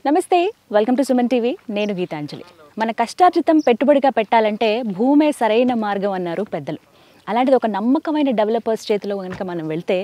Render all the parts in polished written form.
నమస్తే, welcome to Suman TV. నేను గీతాంజలి. మన కష్టార్జితం పెట్టుబడిగా పెట్టాలంటే భూమే సరైన మార్గం అన్నారు పెద్దలు. అలాంటిది ఒక నమ్మకమైన డెవలపర్స్ చేతిలో కనుక మనం వెళ్తే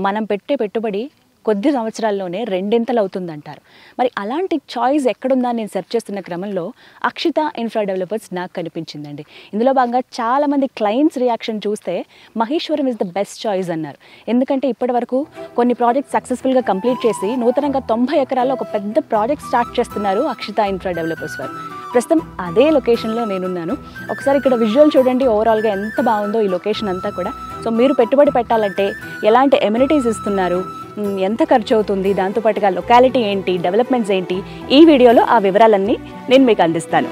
మనం పెట్టే పెట్టుబడి కొద్ది సంవత్సరాల్లోనే రెండింతలు అవుతుందంటారు. మరి అలాంటి చాయిస్ ఎక్కడుందా నేను సెర్చ్ చేస్తున్న క్రమంలో అక్షిత ఇన్ఫ్రా డెవలపర్స్ నాకు కనిపించిందండి. ఇందులో భాగంగా చాలామంది క్లయింట్స్ రియాక్షన్ చూస్తే Maheshwaram is the best choice అన్నారు. ఎందుకంటే ఇప్పటి వరకు కొన్ని ప్రాజెక్ట్స్ సక్సెస్ఫుల్గా కంప్లీట్ చేసి నూతనంగా 90 ఎకరాల్లో ఒక పెద్ద ప్రాజెక్ట్ స్టార్ట్ చేస్తున్నారు అక్షిత ఇన్ఫ్రా డెవలపర్స్ వారు. ప్రస్తుతం అదే లొకేషన్లో నేనున్నాను. ఒకసారి ఇక్కడ విజువల్ చూడండి, ఓవరాల్గా ఎంత బాగుందో ఈ లొకేషన్ అంతా కూడా. సో మీరు పెట్టుబడి పెట్టాలంటే ఎలాంటి ఎమ్యూనిటీస్ ఇస్తున్నారు, ఎంత ఖర్చు అవుతుంది, దాంతోపాటుగా లొకాలిటీ ఏంటి, డెవలప్మెంట్స్ ఏంటి, ఈ వీడియోలో ఆ వివరాలన్నీ నేను మీకు అందిస్తాను.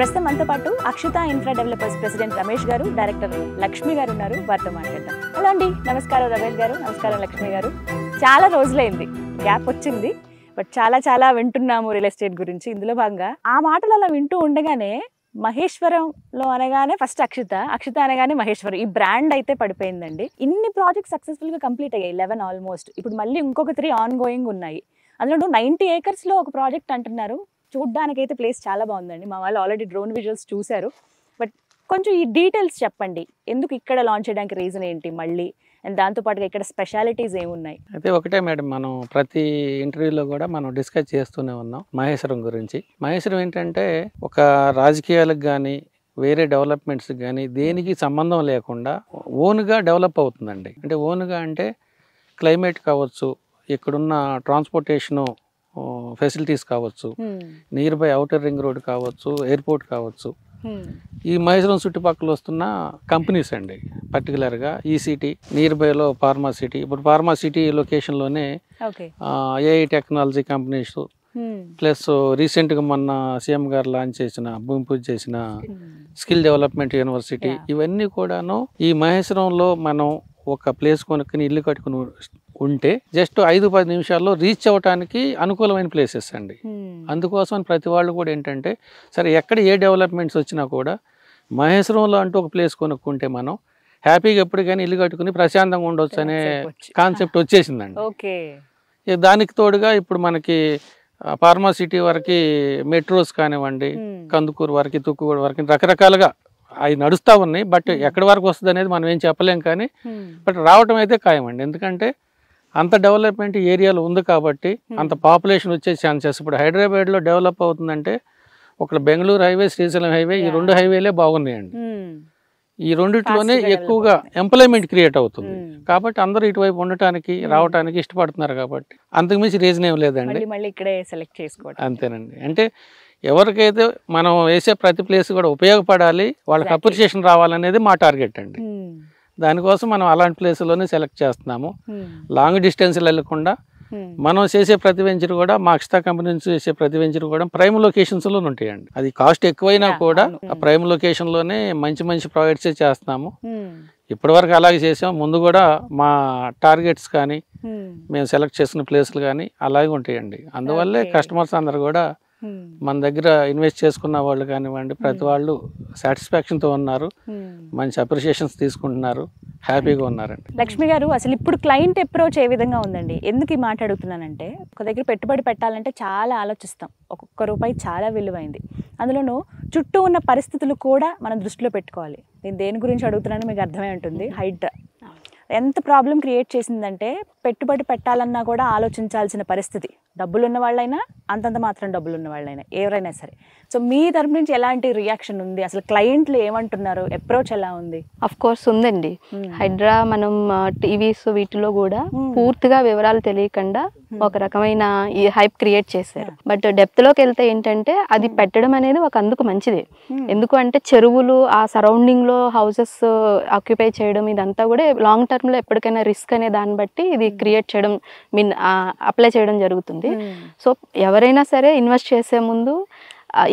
ప్రస్తుతం మనతో పాటు Akshita infra developers president Ramesh garu, director Lakshmi గారు ఉన్నారు. వారితో మాట్లాడదాం. హలో అండి, నమస్కారం రమేష్ గారు, నమస్కారం లక్ష్మి గారు. చాలా రోజులైంది, గ్యాప్ వచ్చింది, బట్ చాలా వింటున్నాము రియల్ ఎస్టేట్ గురించి. ఇందులో భాగంగా ఆ మాటలు అలా వింటూ ఉండగానే మహేశ్వరంలో అనగానే ఫస్ట్ అక్షిత, అక్షిత అనగానే మహేశ్వరం, ఈ బ్రాండ్ అయితే పడిపోయిందండి. ఇన్ని ప్రాజెక్ట్స్ సక్సెస్ఫుల్గా కంప్లీట్ అయ్యాయి, 11 ఆల్మోస్ట్. ఇప్పుడు మళ్ళీ ఇంకొక 3 ఆన్ గోయింగ్ ఉన్నాయి. అందులో 90 ఏకర్స్లో ఒక ప్రాజెక్ట్ అంటున్నారు. చూడ్డానికైతే ప్లేస్ చాలా బాగుందండి. మా వాళ్ళు ఆల్రెడీ డ్రోన్ విజువల్స్ చూశారు. బట్ కొంచెం ఈ డీటెయిల్స్ చెప్పండి, ఎందుకు ఇక్కడ లాంచ్ చేయడానికి రీజన్ ఏంటి, మళ్ళీ అండ్ దాంతోపాటుగా ఇక్కడ స్పెషాలిటీస్ ఏమున్నాయి? అయితే ఒకటే మేడం, మనం ప్రతి ఇంటర్వ్యూలో కూడా మనం డిస్కస్ చేస్తూనే ఉన్నాం మహేశ్వరం గురించి. మహేశ్వరం ఏంటంటే ఒక రాజకీయాలకు కానీ వేరే డెవలప్మెంట్స్కి కానీ దేనికి సంబంధం లేకుండా ఓన్గా డెవలప్ అవుతుందండి. అంటే ఓన్గా అంటే క్లైమేట్ కావచ్చు, ఇక్కడున్న ట్రాన్స్పోర్టేషను ఫెసిలిటీస్ కావచ్చు, nearby outer ring road కావచ్చు, ఎయిర్పోర్ట్ కావచ్చు, ఈ మహేశ్వరం చుట్టుపక్కల వస్తున్న కంపెనీస్ అండి. పర్టికులర్గా ఈ సిటీ నియర్ బైలో ఫార్మా సిటీ, ఇప్పుడు ఫార్మా సిటీ లొకేషన్లోనే ఏఐ టెక్నాలజీ కంపెనీస్, ప్లస్ రీసెంట్గా మొన్న సీఎం గారు లాంచ్ చేసిన, భూమి పూజ చేసిన స్కిల్ డెవలప్మెంట్ యూనివర్సిటీ, ఇవన్నీ కూడాను ఈ మహేశ్వరంలో మనం ఒక ప్లేస్ కొనుక్కుని ఇల్లు కట్టుకుని ఉంటే జస్ట్ 5-10 నిమిషాల్లో రీచ్ అవ్వడానికి అనుకూలమైన ప్లేసెస్ అండి. అందుకోసం ప్రతి వాళ్ళు కూడా ఏంటంటే సరే ఎక్కడ ఏ డెవలప్మెంట్స్ వచ్చినా కూడా మహేశ్వరంలో అంటూ ఒక ప్లేస్ కొనుక్కుంటే మనం హ్యాపీగా ఎప్పటికైనా ఇల్లు కట్టుకుని ప్రశాంతంగా ఉండొచ్చు అనే కాన్సెప్ట్ వచ్చేసిందండి. దానికి తోడుగా ఇప్పుడు మనకి ఫార్మా సిటీ వరకు మెట్రోస్ కానివ్వండి, కందుకూరు వరకు, తుక్కుగూడ వరకు రకరకాలుగా అవి నడుస్తూ ఉన్నాయి. బట్ ఎక్కడి వరకు వస్తుంది అనేది మనం ఏం చెప్పలేం, కానీ బట్ రావటం అయితే ఖాయమండి. ఎందుకంటే అంత డెవలప్మెంట్ ఏరియాలో ఉంది కాబట్టి అంత పాపులేషన్ వచ్చే ఛాన్సెస్. ఇప్పుడు హైదరాబాద్లో డెవలప్ అవుతుందంటే ఒక బెంగళూరు హైవే, శ్రీశైలం హైవే, ఈ 2 హైవేలే బాగున్నాయండి. ఈ రెండిట్లోనే ఎక్కువగా ఎంప్లాయ్మెంట్ క్రియేట్ అవుతుంది కాబట్టి అందరూ ఇటువైపు ఉండటానికి రావడానికి ఇష్టపడుతున్నారు. కాబట్టి అంతకుమించి రీజన్ ఏం లేదండి, అంతేనండి. అంటే ఎవరికైతే మనం వేసే ప్రతి ప్లేస్ కూడా ఉపయోగపడాలి, వాళ్ళకి అప్రిషియేషన్ రావాలనేది మా టార్గెట్ అండి. దానికోసం మనం అలాంటి ప్లేస్లోనే సెలెక్ట్ చేస్తున్నాము. లాంగ్ డిస్టెన్స్లు వెళ్ళకుండా మనం చేసే ప్రతి వెంచర్ కూడా, మా అక్షిత కంపెనీ నుంచి చేసే ప్రతి వెంచర్ కూడా ప్రైమ్ లొకేషన్స్లో ఉంటాయండి. అది కాస్ట్ ఎక్కువైనా కూడా ఆ ప్రైమ్ లొకేషన్లోనే మంచి ప్రాజెక్ట్సే చేస్తున్నాము. ఇప్పటి వరకు అలాగే చేసాం. ముందు కూడా మా టార్గెట్స్ కానీ మేము సెలెక్ట్ చేసుకున్న ప్లేస్లు కానీ అలాగే ఉంటాయండి. అందువల్లే కస్టమర్స్ అందరు కూడా మన దగ్గర ఇన్వెస్ట్ చేసుకున్న వాళ్ళు కానివ్వండి, ప్రతి వాళ్ళు సాటిస్ఫాక్షన్తో ఉన్నారు, మంచి అప్రిషియేషన్స్ తీసుకుంటున్నారు, హ్యాపీగా ఉన్నారండి. లక్ష్మి గారు, అసలు ఇప్పుడు క్లయింట్ అప్రోచ్ ఏ విధంగా ఉందండి? ఎందుకు ఈ మాట అడుగుతున్నానంటే, ఒక దగ్గర పెట్టుబడి పెట్టాలంటే చాలా ఆలోచిస్తాం. ఒక్కొక్క రూపాయి చాలా విలువైంది. అందులోనూ చుట్టూ ఉన్న పరిస్థితులు కూడా మనం దృష్టిలో పెట్టుకోవాలి. నేను దేని గురించి అడుగుతున్నానో మీకు అర్థమై ఉంటుంది. హైడ్రా ఎంత ప్రాబ్లం క్రియేట్ చేసిందంటే పెట్టుబడి పెట్టాలన్నా కూడా ఆలోచించాల్సిన పరిస్థితి. డబ్బులు ఉన్న వాళ్ళైనా, అంతంత మాత్రం డబ్బులు ఉన్న వాళ్ళైనా, ఎవరైనా సరే. సో మీ తరపు నుంచి ఎలాంటి రియాక్షన్ ఉంది? అసలు క్లయింట్లు ఏమంటున్నారు? అప్రోచ్ ఎలా ఉంది? అఫ్ కోర్స్ ఉందండి. హైడ్రా మనం టీవీస్ వీటిలో కూడా పూర్తిగా వివరాలు తెలియకుండా ఒక రకమైన ఈ హైప్ క్రియేట్ చేశారు. బట్ డెప్త్ లోకి వెళ్తే ఏంటంటే అది పెట్టడం అనేది ఒక అందుకు మంచిదే. ఎందుకు అంటే చెరువులు, ఆ సరౌండింగ్ లో హౌసెస్ ఆక్యుపై చేయడం, ఇదంతా కూడా లాంగ్ టర్మ్ లో ఎప్పటికైనా రిస్క్ అనే దాన్ని బట్టి ఇది క్రియేట్ చేయడం, అప్లై చేయడం జరుగుతుంది. సో ఎవరైనా సరే ఇన్వెస్ట్ చేసే ముందు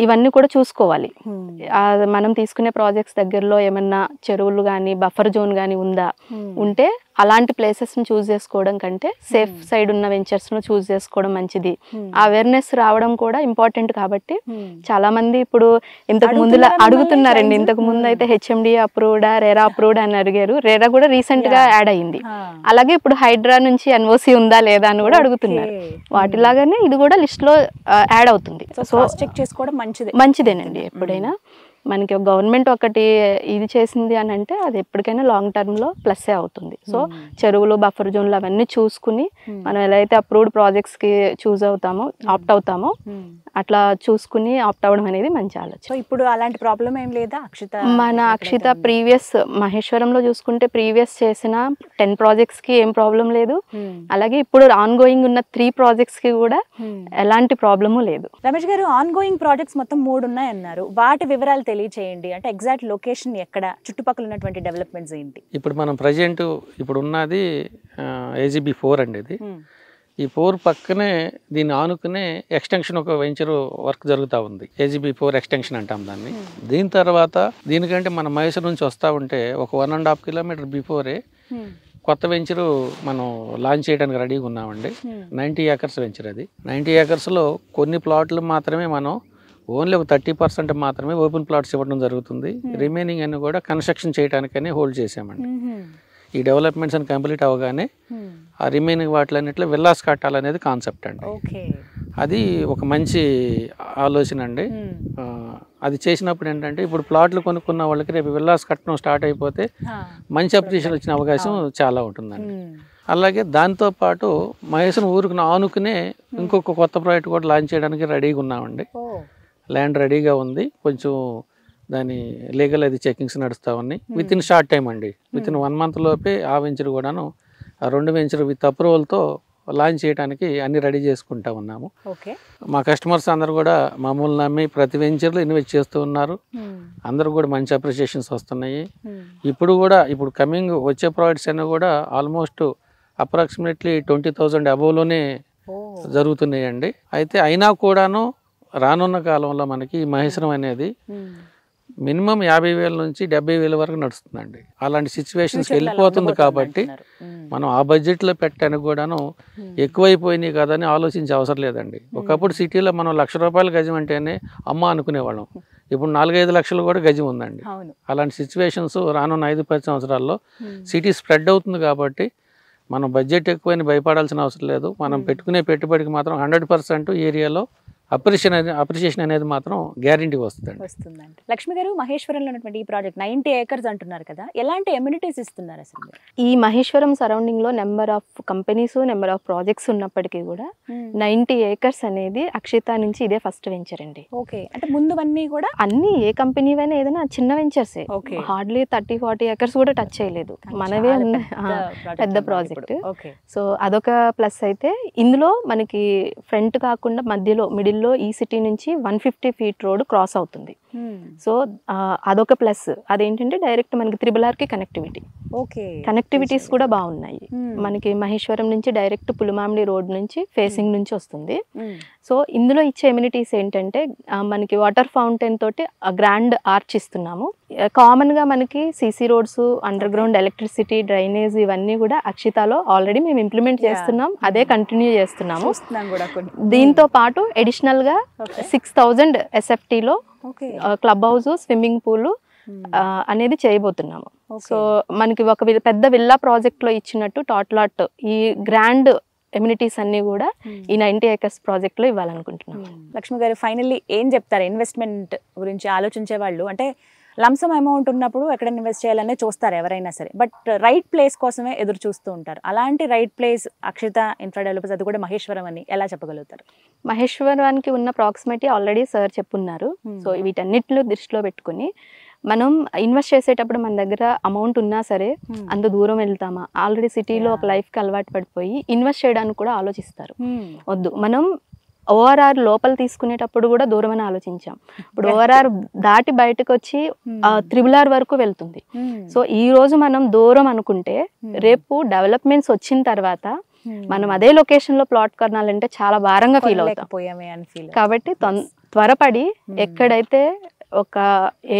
ఇవన్నీ కూడా చూసుకోవాలి. మనం తీసుకునే ప్రాజెక్ట్స్ దగ్గరలో ఏమన్నా చెరువులు కానీ బఫర్ జోన్ కానీ ఉందా, ఉంటే అలాంటి ప్లేసెస్ని చూస్ చేసుకోవడం కంటే సేఫ్ సైడ్ ఉన్న వెంచర్స్ను చూస్ చేసుకోవడం మంచిది. అవేర్నెస్ రావడం కూడా ఇంపార్టెంట్. కాబట్టి చాలా మంది ఇప్పుడు ఇంతకు ముందు అడుగుతున్నారండి. ఇంతకు ముందు అయితే హెచ్ఎండి అప్రూవ్డా, రెరా అప్రూవ్డ్ అని అడిగారు. రెరా కూడా రీసెంట్ గా యాడ్ అయింది. అలాగే ఇప్పుడు హైడ్రా నుంచి ఎన్ఓసి ఉందా లేదా అని కూడా అడుగుతున్నారు. వాటిలాగానే ఇది కూడా లిస్ట్ లో యాడ్ అవుతుంది. సో చెక్ చేసుకోవడం మంచిదేనండి. ఎప్పుడైనా మనకి గవర్నమెంట్ ఒకటి ఇది చేసింది అని అంటే అది ఎప్పటికైనా లాంగ్ టర్మ్లో ప్లస్సే అవుతుంది. సో చెరువులు బఫర్ జోన్లు అవన్నీ చూసుకుని మనం ఎలా అయితే అప్రూవ్డ్ ప్రాజెక్ట్స్కి చూస్ అవుతామో ఆప్ట్ అవుతామో అట్లా చూసుకుని ఆప్ట్ అవ్వడం అనేది మంచి ఆలోచన. సో ఇప్పుడు అలాంటి ప్రాబ్లం ఏం లేదా మన అక్షిత ప్రీవియస్ మహేశ్వరంలో చూసుకుంటే ప్రీవియస్ చేసిన 10 ప్రాజెక్ట్స్కి ఏం ప్రాబ్లం లేదు. అలాగే ఇప్పుడు ఆన్ గోయింగ్ ఉన్న 3 ప్రాజెక్ట్స్కి కూడా ఎలాంటి ప్రాబ్లము లేదు. రమేష్ గారు, ఆన్ గోయింగ్ ప్రాజెక్ట్స్ మొత్తం 3 ఉన్నాయన్నారు. వాటి వివరాలు తెలియచేయండి. అంటే ఎగ్జాక్ట్ లొకేషన్ ఎక్కడ, చుట్టుపక్కల ఉన్నటువంటి డెవలప్మెంట్స్ ఏంటి? ఇప్పుడు మనం ప్రజెంట్ ఇప్పుడు ఉన్నది AGB 4 అండి. ఇది ఈ 4 పక్కనే దీన్ని ఆనుకునే ఎక్స్టెన్షన్ ఒక వెంచర్ వర్క్ జరుగుతూ ఉంది. AGB 4 ఎక్స్టెన్షన్ అంటాం దాన్ని. దీని తర్వాత దీనికంటే మన మైసూర్ నుంచి వస్తూ ఉంటే ఒక 1.5 కిలోమీటర్ బిఫోరే కొత్త వెంచరు మనం లాంచ్ చేయడానికి రెడీగా ఉన్నామండి. 90 ఏకర్స్ వెంచర్. అది 90 ఏకర్స్లో కొన్ని ప్లాట్లు మాత్రమే మనం ఓన్లీ ఒక 30% మాత్రమే ఓపెన్ ప్లాట్స్ ఇవ్వడం జరుగుతుంది. రిమైనింగ్ అన్ని కూడా కన్స్ట్రక్షన్ చేయడానికనే హోల్డ్ చేసామండి. ఈ డెవలప్మెంట్స్ అని కంప్లీట్ అవగానే ఆ రిమైనింగ్ వాటిలన్నింటిలో విల్లాస్ కట్టాలనేది కాన్సెప్ట్ అండి. అది ఒక మంచి ఆలోచన అండి. అది చేసినప్పుడు ఏంటంటే ఇప్పుడు ప్లాట్లు కొనుక్కున్న వాళ్ళకి రేపు విల్లాస్ కట్టడం స్టార్ట్ అయిపోతే మంచి అప్రిషియేషన్ వచ్చిన అవకాశం చాలా ఉంటుందండి. అలాగే దాంతోపాటు మహేశ్వరం ఊరికి ఆనుకునే ఇంకొక కొత్త ప్రాజెక్ట్ కూడా లాంచ్ చేయడానికి రెడీగా ఉన్నామండి. ల్యాండ్ రెడీగా ఉంది. కొంచెం దాని లీగల్ అది చెకింగ్స్ నడుస్తూ ఉన్నాయి. విత్ ఇన్ షార్ట్ టైం అండి, విత్ ఇన్ 1 month లోపే ఆ వెంచర్ కూడాను, ఆ 2 వెంచర్ విత్ అప్రూవల్తో లాంచ్ చేయడానికి అన్ని రెడీ చేసుకుంటా ఉన్నాము. మా కస్టమర్స్ అందరూ కూడా మమ్మల్ని నమ్మి ప్రతి వెంచర్లో ఇన్వెస్ట్ చేస్తూ ఉన్నారు. అందరూ కూడా మంచి అప్రిషియేషన్స్ వస్తున్నాయి. ఇప్పుడు కమింగ్ వచ్చే ప్రాజెక్ట్స్ అన్నీ కూడా ఆల్మోస్ట్ అప్రాక్సిమేట్లీ 20,000 అబోవ్లోనే జరుగుతున్నాయండి. అయితే అయినా కూడాను రానున్న కాలంలో మనకి మహేశ్వరం అనేది మినిమం 50,000 నుంచి 70,000 వరకు నడుస్తుందండి. అలాంటి సిచ్యువేషన్స్కి వెళ్ళిపోతుంది. కాబట్టి మనం ఆ బడ్జెట్లో పెట్టడానికి కూడాను ఎక్కువైపోయినాయి కదని ఆలోచించే అవసరం లేదండి. ఒకప్పుడు సిటీలో మనం ₹1,00,000 గజం అంటేనే అమ్మ అనుకునేవాళ్ళం. ఇప్పుడు 4-5 లక్షలు కూడా గజం ఉందండి. అలాంటి సిచ్యువేషన్స్ రానున్న 5-10 సంవత్సరాల్లో సిటీ స్ప్రెడ్ అవుతుంది. కాబట్టి మనం బడ్జెట్ ఎక్కువని భయపడాల్సిన అవసరం లేదు. మనం పెట్టుకునే పెట్టుబడికి మాత్రం 100% ఏరియాలో అప్రిషియేషన్ అనేది మాత్రం గ్యారెంటీ వస్తుందండి. లక్ష్మి గారు, మహేశ్వరంలో ఉన్నటువంటి ఈ ప్రాజెక్ట్ 90 ఏకర్స్ అంటున్నారు కదా, ఎలాంటి ఎమ్యూనిటీస్ ఇస్తున్నారు అసలు? ఈ మహేశ్వరం సరౌండింగ్ లో number of companies, number of projects ఉన్నప్పటికీ కూడా 90 ఏకర్స్ అనేది అక్షిత నుంచి ఇదే ఫస్ట్ వెంచర్ అండి. ఓకే, అంటే ముందువన్నీ కూడా అన్ని ఏ కంపెనీ అయినా ఏదైనా చిన్న వెంచర్సే. హార్డ్లీ 30-40 ఏకర్స్ కూడా టచ్ చేయలేదు. మనవే పెద్ద ప్రాజెక్ట్. సో అదొక ప్లస్. అయితే ఇందులో మనకి ఫ్రంట్ కాకుండా మధ్యలో మిడిల్ లో ఈ సిటీ నుంచి 150 feet రోడ్ క్రాస్ అవుతుంది. సో అదొక ప్లస్. అదేంటంటే డైరెక్ట్ మనకి RRR కి కనెక్టివిటీ. కనెక్టివిటీస్ కూడా బాగున్నాయి. మనకి మహేశ్వరం నుంచి డైరెక్ట్ పులిమామిడి రోడ్ నుంచి ఫేసింగ్ నుంచి వస్తుంది. సో ఇందులో ఇచ్చే ఎమ్యూనిటీస్ ఏంటంటే మనకి వాటర్ ఫౌంటైన్ తోటి గ్రాండ్ ఆర్చ్ ఇస్తున్నాము. కామన్ గా మనకి CC roads, under ground electricity, drainage ఇవన్నీ కూడా అక్షితాలో ఆల్రెడీ మేము ఇంప్లిమెంట్ చేస్తున్నాం. అదే కంటిన్యూ చేస్తున్నాము. దీంతో పాటు అడిషనల్ గా 6,000 SFT లో క్లబ్ హౌస్, స్విమ్మింగ్ పూల్ అనేది చేయబోతున్నాము. సో మనకి ఒక పెద్ద విల్లా ప్రాజెక్ట్ లో ఇచ్చినట్టు టాట్లాట్ ఈ గ్రాండ్ ఎమ్యూనిటీస్ అన్ని కూడా ఈ 90 ఏకర్స్ ప్రాజెక్ట్ లో ఇవ్వాలనుకుంటున్నాం. లక్ష్మి గారు, ఫైనల్లీ ఏం చెప్తారు ఇన్వెస్ట్మెంట్ గురించి ఆలోచించే వాళ్ళు? అంటే లంసమ్ అమౌంట్ ఉన్నప్పుడు ఎక్కడ ఇన్వెస్ట్ చేయాలనే చూస్తారు ఎవరైనా సరే, బట్ రైట్ ప్లేస్ కోసమే ఎదురు చూస్తూ ఉంటారు. అలాంటి right place Akshita infra developers, అది కూడా మహేశ్వరం అని ఎలా చెప్పగలుగుతారు? మహేశ్వరానికి ఉన్న ప్రాక్సిమిటీ ఆల్రెడీ సార్ చెప్పున్నారు. సో వీటన్నిటిలో దృష్టిలో పెట్టుకుని మనం ఇన్వెస్ట్ చేసేటప్పుడు మన దగ్గర అమౌంట్ ఉన్నా సరే అంత దూరం వెళ్తామా? ఆల్రెడీ సిటీలో ఒక లైఫ్కి అలవాటు పడిపోయి ఇన్వెస్ట్ చేయడానికి కూడా ఆలోచిస్తారు. వద్దు, మనం ORR లోపల తీసుకునేటప్పుడు కూడా దూరం అని ఆలోచించాం. ఇప్పుడు ORR దాటి బయటకు వచ్చి RRR వరకు వెళ్తుంది. సో ఈ రోజు మనం దూరం అనుకుంటే రేపు డెవలప్మెంట్స్ వచ్చిన తర్వాత మనం అదే లొకేషన్ లో ప్లాట్ కొనాలంటే చాలా భారంగా ఫీల్ అవుతాం. కాబట్టి త్వరపడి ఎక్కడైతే ఒక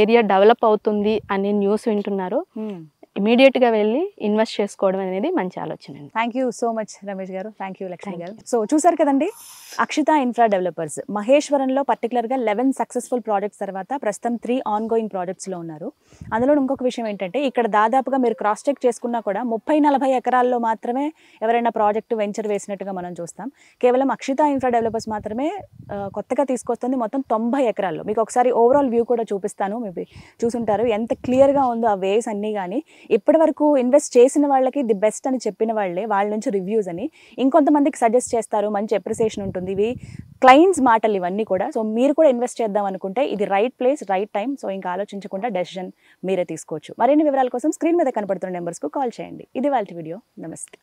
ఏరియా డెవలప్ అవుతుంది అనే న్యూస్ వింటున్నారో ఇమీడియట్గా వెళ్ళి ఇన్వెస్ట్ చేసుకోవడం అనేది మంచి ఆలోచన అండి. Thank you so much Ramesh గారు, థ్యాంక్ యూ లక్ష్మి గారు. సో చూసారు కదండి, అక్షిత ఇన్ఫ్రా డెవలపర్స్ మహేశ్వరంలో పర్టికులర్గా 11 సక్సెస్ఫుల్ ప్రాజెక్ట్స్ తర్వాత ప్రస్తుతం 3 ఆన్గోయింగ్ ప్రాజెక్ట్స్లో ఉన్నారు. అందులో ఇంకొక విషయం ఏంటంటే, ఇక్కడ దాదాపుగా మీరు క్రాస్ చెక్ చేసుకున్నా కూడా 30-40 ఎకరాల్లో మాత్రమే ఎవరైనా ప్రాజెక్టు వెంచర్ వేసినట్టుగా మనం చూస్తాం. కేవలం అక్షిత ఇన్ఫ్రా డెవలపర్స్ మాత్రమే కొత్తగా తీసుకొస్తుంది మొత్తం 90 ఎకరాల్లో. మీకు ఒకసారి ఓవరాల్ వ్యూ కూడా చూపిస్తాను, మీరు చూసుంటారు ఎంత క్లియర్గా ఉందో ఆ వేస్ అన్నీ. కానీ ఇప్పటి వరకు ఇన్వెస్ట్ చేసిన వాళ్ళకి ది బెస్ట్ అని చెప్పిన వాళ్ళే వాళ్ళ నుంచి రివ్యూస్ అని ఇంకొంతమందికి సజెస్ట్ చేస్తారు, మంచి అప్రిసియేషన్ ఉంటుంది. ఇవి క్లయింట్స్ మాటలు ఇవన్నీ కూడా. సో మీరు కూడా ఇన్వెస్ట్ చేద్దాం అనుకుంటే ఇది right place, right time. So ఇంకా ఆలోచించకుండా డెసిషన్ మీరే తీసుకోవచ్చు. మరిన్ని వివరాల కోసం స్క్రీన్ మీద కనపడుతున్న నెంబర్స్కు కాల్ చేయండి. ఇది వాళ్ళ వీడియో. నమస్తే.